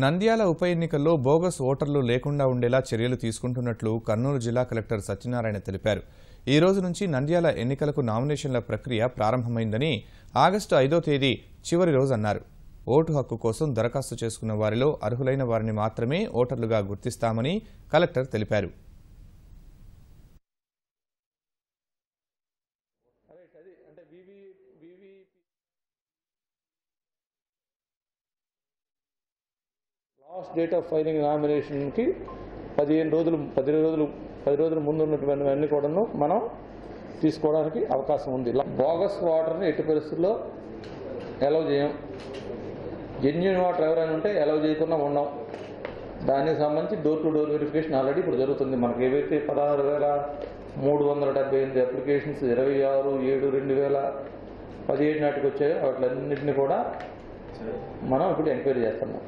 నంద్యాల ఉప ఎన్నికల్లో బోగస్ ఓటర్లు లేకుండా ఉండేలా చర్యలు తీసుకుంటున్నట్లు కర్నూలు జిల్లా కలెక్టర్ సత్యనారాయణ తెలిపారు. ఈ రోజు నుంచి నంద్యాల ఎన్నికలకు నామినేషన్ల ప్రక్రియ ప్రారంభమైందని ఆగస్టు 5వ తేదీ చివరి రోజు అన్నారు. ఓటు హక్కు కోసం దరఖాస్తు చేసుకున్న వారిలో అర్హులైన వారిని మాత్రమే ఓటర్లుగా గుర్తిస్తామని కలెక్టర్ తెలిపారు. లాస్ట్ డేట్ ఆఫ్ ఫైలింగ్ నామినేషన్కి 10 రోజులు ముందు ఉన్నటువంటివన్నీ కూడాను మనం తీసుకోవడానికి అవకాశం ఉంది. బోగస్ వాటర్ని ఎట్టి పరిస్థితుల్లో అలౌ చేయం. జెన్యూన్ వాటర్ ఎవరైనా ఉంటే అలౌ చేయకుండా ఉన్నాం. దానికి సంబంధించి door to door verification already ఇప్పుడు జరుగుతుంది. మనకి ఏవైతే 16,378 అప్లికేషన్స్ 26/7/2017 నాటికి వచ్చాయో వాటిలన్నింటినీ కూడా మనం ఇప్పుడు ఎంక్వైరీ చేస్తున్నాం.